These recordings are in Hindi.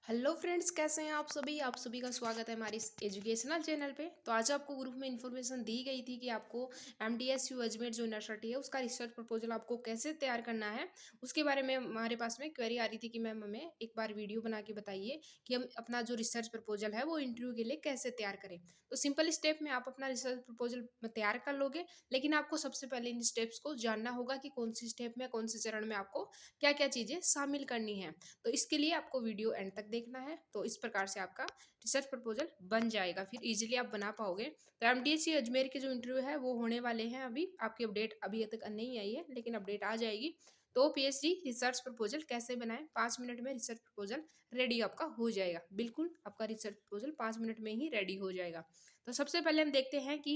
हेलो फ्रेंड्स, कैसे हैं आप सभी का स्वागत है हमारे इस एजुकेशनल चैनल पे। तो आज आपको ग्रुप में इन्फॉर्मेशन दी गई थी कि आपको एमडीएसयू अजमेर जो यूनिवर्सिटी है उसका रिसर्च प्रपोजल आपको कैसे तैयार करना है। उसके बारे में हमारे पास में क्वेरी आ रही थी कि मैम हमें एक बार वीडियो बना के बताइए कि हम अपना जो रिसर्च प्रपोजल है वो इंटरव्यू के लिए कैसे तैयार करें। तो सिंपल स्टेप में आप अपना रिसर्च प्रपोजल तैयार कर लोगे, लेकिन आपको सबसे पहले इन स्टेप्स को जानना होगा कि कौन सी स्टेप में कौन से चरण में आपको क्या क्या चीज़ें शामिल करनी है। तो इसके लिए आपको वीडियो एंड तक देखना है। तो इस प्रकार से आपका रिसर्च प्रपोजल बन जाएगा, फिर इजीली आप बना पाओगे। तो एमडीएससी अजमेर के जो इंटरव्यू है वो होने वाले हैं। अभी आपकी अपडेट अभी तक नहीं आई है, लेकिन अपडेट आ जाएगी। तो पीएचडी रिसर्च प्रपोजल कैसे बनाएं, 5 मिनट में रिसर्च प्रपोजल रेडी आपका हो जाएगा। बिल्कुल आपका रिसर्च प्रपोजल 5 मिनट में ही रेडी हो जाएगा। तो सबसे पहले हम देखते हैं कि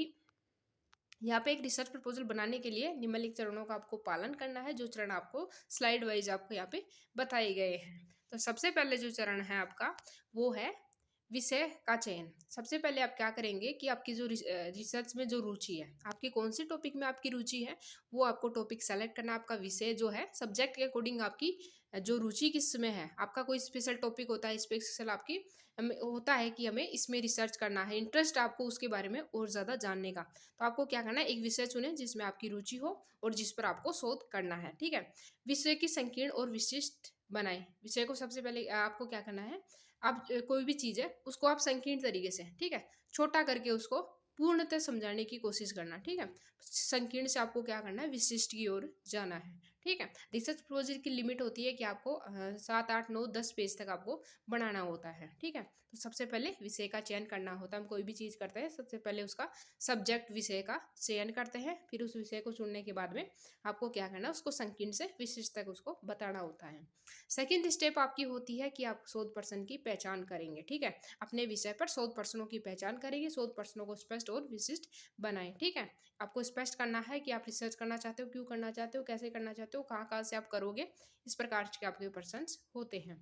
यहाँ पे एक रिसर्च प्रपोजल बनाने के लिए निम्नलिखित चरणों का आपको पालन करना है, जो चरण आपको स्लाइड वाइज आपको यहाँ पे बताए गए हैं। तो सबसे पहले जो चरण है आपका वो है विषय का चयन। सबसे पहले आप क्या करेंगे कि आपकी जो रिसर्च में जो रुचि है, आपकी कौन सी टॉपिक में आपकी रुचि है, वो आपको टॉपिक सेलेक्ट करना। आपका विषय जो है सब्जेक्ट के अकॉर्डिंग आपकी जो रुचि किस में है, आपका कोई स्पेशल टॉपिक होता है, स्पेशल आपकी होता है कि हमें इसमें रिसर्च करना है, इंटरेस्ट आपको उसके बारे में और ज़्यादा जानने का। तो आपको क्या करना है, एक विषय चुने जिसमें आपकी रुचि हो और जिस पर आपको शोध करना है। ठीक है। विषय की संकीर्ण और विशिष्ट बनाएं। विषय को सबसे पहले आपको क्या करना है, आप कोई भी चीज़ है उसको आप संकीर्ण तरीके से, ठीक है, छोटा करके उसको पूर्णतः समझाने की कोशिश करना। ठीक है। संकीर्ण से आपको क्या करना है, विशिष्ट की ओर जाना है। ठीक है। रिसर्च प्रोजेक्ट की लिमिट होती है कि आपको 7, 8, 9, 10 पेज तक आपको बनाना होता है। ठीक है। तो सबसे पहले विषय का चयन करना होता है। हम कोई भी चीज़ करते हैं सबसे पहले उसका सब्जेक्ट विषय का चयन करते हैं, फिर उस विषय को चुनने के बाद में आपको क्या करना है, उसको संकीर्ण से विशिष्ट तक उसको बताना होता है। सेकेंड स्टेप आपकी होती है कि आप शोध प्रश्न की पहचान करेंगे। ठीक है। अपने विषय पर शोध प्रश्नों की पहचान करेंगे, शोध प्रश्नों को स्पष्ट और विशिष्ट बनाएं। ठीक है। आपको स्पष्ट करना है कि आप रिसर्च करना चाहते हो, क्यों करना चाहते हो, कैसे करना चाहते हो, कहाँ कहाँ से आप करोगे, इस प्रकार के आपके प्रश्न होते हैं।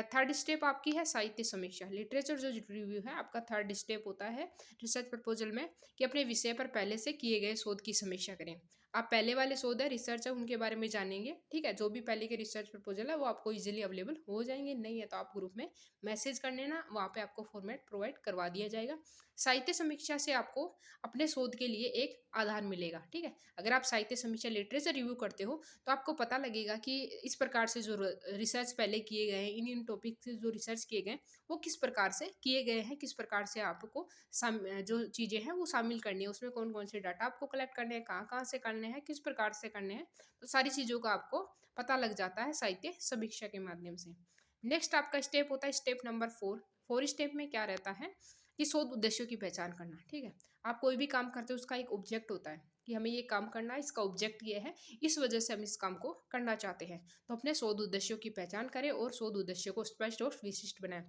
थर्ड स्टेप आपकी है साहित्य समीक्षा, लिटरेचर जो रिव्यू है आपका थर्ड स्टेप होता है रिसर्च प्रपोजल में, कि अपने विषय पर पहले से किए गए शोध की समीक्षा करें। आप पहले वाले शोध है, रिसर्च है, उनके बारे में जानेंगे। ठीक है। जो भी पहले के रिसर्च प्रपोजल है वो आपको इजीली अवेलेबल हो जाएंगे, नहीं है तो आप ग्रुप में मैसेज कर लेना, वहाँ पे आपको फॉर्मेट प्रोवाइड करवा दिया जाएगा। साहित्य समीक्षा से आपको अपने शोध के लिए एक आधार मिलेगा। ठीक है। अगर आप साहित्य समीक्षा लिटरेचर रिव्यू करते हो तो आपको पता लगेगा कि इस प्रकार से जो रिसर्च पहले किए गए हैं, इन टॉपिक से जो रिसर्च किए गए वो किस प्रकार से किए गए हैं, किस प्रकार से आपको जो चीज़ें हैं वो शामिल करनी है, उसमें कौन कौन से डाटा आपको कलेक्ट करने हैं, कहाँ कहाँ से करने हैं, किस प्रकार से करने हैं। तो सारी चीज़ों का आपको पता लग जाता है साहित्य समीक्षा के माध्यम से। नेक्स्ट आपका स्टेप होता है स्टेप नंबर 4। स्टेप में क्या रहता है कि शोध उद्देश्यों की पहचान करना। ठीक है। आप कोई भी काम करते हो उसका एक ऑब्जेक्ट होता है कि हमें ये काम करना है, इसका ऑब्जेक्ट ये है, इस वजह से हम इस काम को करना चाहते हैं। तो अपने शोध उद्देश्यों की पहचान करें और शोध उद्देश्यों को स्पष्ट और विशिष्ट बनाएं।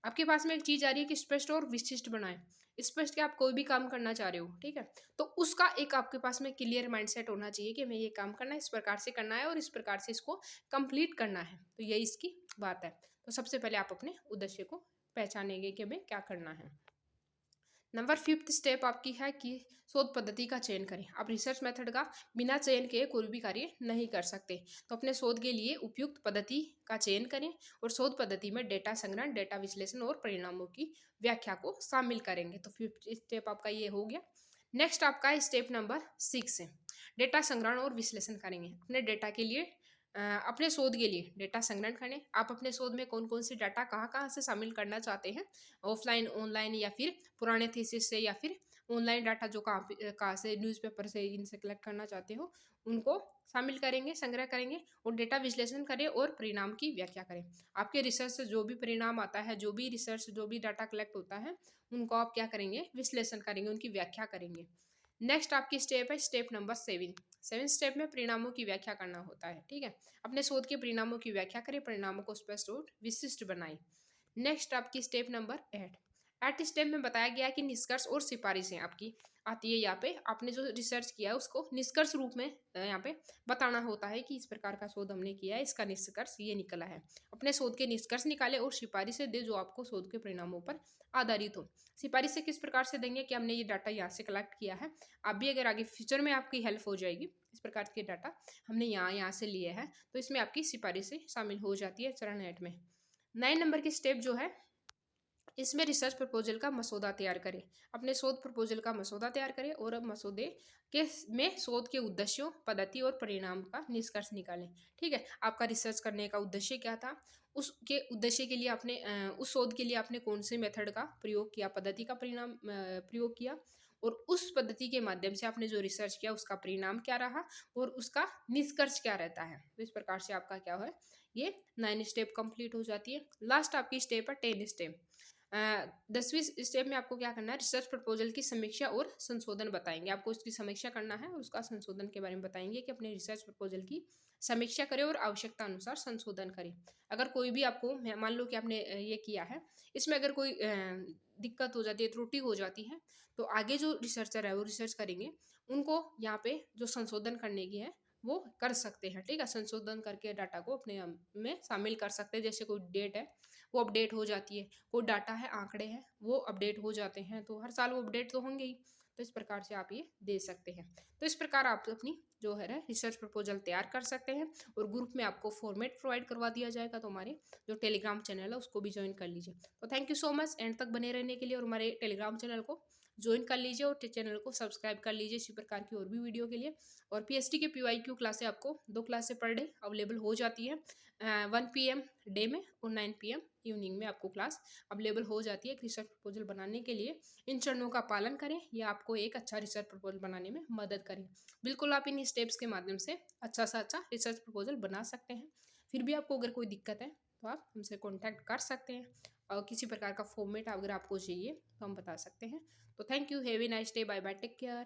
आपके पास में एक चीज आ रही है कि स्पष्ट और विशिष्ट बनाएं। स्पष्ट क्या, आप कोई भी काम करना चाह रहे हो, ठीक है, तो उसका एक आपके पास में क्लियर माइंडसेट होना चाहिए कि हमें ये काम करना है, इस प्रकार से करना है और इस प्रकार से इसको कंप्लीट करना है। तो यही इसकी बात है। तो सबसे पहले आप अपने उद्देश्य को पहचानेंगे कि हमें क्या करना है। नंबर 5th स्टेप आपकी है कि शोध पद्धति का चयन करें। आप रिसर्च मेथड का बिना चयन के कोई भी कार्य नहीं कर सकते। तो अपने शोध के लिए उपयुक्त पद्धति का चयन करें और शोध पद्धति में डेटा संग्रहण, डेटा विश्लेषण और परिणामों की व्याख्या को शामिल करेंगे। तो 5th स्टेप आपका ये हो गया। नेक्स्ट आपका स्टेप नंबर 6 है, डेटा संग्रहण और विश्लेषण करेंगे। अपने डेटा के लिए अपने शोध के लिए डेटा संग्रहण करें। आप अपने शोध में कौन कौन सी डाटा कहाँ कहाँ से शामिल करना चाहते हैं, ऑफलाइन, ऑनलाइन, या फिर पुराने थीसिस से, या फिर ऑनलाइन डाटा जो कहाँ से, न्यूज़पेपर से, इनसे कलेक्ट करना चाहते हो, उनको शामिल करेंगे, संग्रह करेंगे और डेटा विश्लेषण करें और परिणाम की व्याख्या करें। आपके रिसर्च से जो भी परिणाम आता है, जो भी रिसर्च, जो भी डाटा कलेक्ट होता है, उनको आप क्या करेंगे, विश्लेषण करेंगे, उनकी व्याख्या करेंगे। नेक्स्ट आपकी स्टेप है स्टेप नंबर 7 स्टेप में परिणामों की व्याख्या करना होता है। ठीक है। अपने शोध के परिणामों की व्याख्या करें, परिणामों को स्पष्ट और विशिष्ट बनाएं। नेक्स्ट आपकी स्टेप नंबर 8 स्टेप में बताया गया है कि निष्कर्ष और सिफारिशें आपकी आती है। यहाँ पे आपने जो रिसर्च किया है उसको निष्कर्ष रूप में यहाँ पे बताना होता है कि इस प्रकार का शोध हमने किया है, इसका निष्कर्ष ये निकला है। अपने शोध के निष्कर्ष निकाले और सिफारिशें दे जो आपको शोध के परिणामों पर आधारित हो। सिफारिशें किस प्रकार से देंगे कि हमने ये डाटा यहाँ से कलेक्ट किया है, आप भी अगर आगे फ्यूचर में आपकी हेल्प हो जाएगी, इस प्रकार के डाटा हमने यहाँ से लिए हैं, तो इसमें आपकी सिफारिशें शामिल हो जाती है चरण 8 में। 9 नंबर की स्टेप जो है, इसमें रिसर्च प्रपोजल का मसौदा तैयार करें। अपने शोध प्रपोजल का मसौदा तैयार करें और अब मसौदे के में शोध के उद्देश्यों, पद्धति और परिणाम का निष्कर्ष निकालें। ठीक है, आपका रिसर्च करने का उद्देश्य क्या था, उसके उद्देश्य के लिए आपने उस शोध के लिए आपने कौन से मेथड का प्रयोग किया, पद्धति का परिणाम प्रयोग किया, और उस पद्धति के माध्यम से आपने जो रिसर्च किया उसका परिणाम क्या रहा और उसका निष्कर्ष क्या रहता है। तो इस प्रकार से आपका क्या है, ये 9 स्टेप कंप्लीट हो जाती है। लास्ट आपकी स्टेप है 10 स्टेप। 10वीं स्टेप में आपको क्या करना है, रिसर्च प्रपोजल की समीक्षा और संशोधन बताएंगे। आपको उसकी समीक्षा करना है और उसका संशोधन के बारे में बताएंगे कि अपने रिसर्च प्रपोजल की समीक्षा करें और आवश्यकता अनुसार संशोधन करें। अगर कोई भी आपको, मान लो कि आपने ये किया है, इसमें अगर कोई दिक्कत हो जाती है, त्रुटि हो जाती है, तो आगे जो रिसर्चर है वो रिसर्च करेंगे, उनको यहाँ पे जो संशोधन करने की है वो कर सकते हैं। ठीक है, संशोधन करके डाटा को अपने में शामिल कर सकते हैं। जैसे कोई डेट है वो अपडेट हो जाती है, कोई डाटा है, आंकड़े हैं, वो अपडेट हो जाते हैं, तो हर साल वो अपडेट तो होंगे ही। तो इस प्रकार से आप ये दे सकते हैं। तो इस प्रकार आप अपनी जो है रिसर्च प्रपोजल तैयार कर सकते हैं और ग्रुप में आपको फॉर्मेट प्रोवाइड करवा दिया जाएगा। तो हमारे जो टेलीग्राम चैनल है उसको भी ज्वाइन कर लीजिए। तो thank you so much and तक बने रहने के लिए, और हमारे टेलीग्राम चैनल को ज्वाइन कर लीजिए और चैनल को सब्सक्राइब कर लीजिए इसी प्रकार की और भी वीडियो के लिए। और पीएचडी के पीवाईक्यू क्लासें आपको 2 क्लासें पर डे अवेलेबल हो जाती है। 1 PM डे में और 9 PM इवनिंग में आपको क्लास अवेलेबल हो जाती है। एक रिसर्च प्रपोजल बनाने के लिए इन चरणों का पालन करें, यह आपको एक अच्छा रिसर्च प्रपोजल बनाने में मदद करें। बिल्कुल आप इन स्टेप्स के माध्यम से अच्छा सा अच्छा रिसर्च प्रपोजल बना सकते हैं। फिर भी आपको अगर कोई दिक्कत है तो आप हमसे कॉन्टैक्ट कर सकते हैं, और किसी प्रकार का फॉर्मेट अगर आपको चाहिए तो हम बता सकते हैं। तो thank you, have a nice day, bye bye, take care.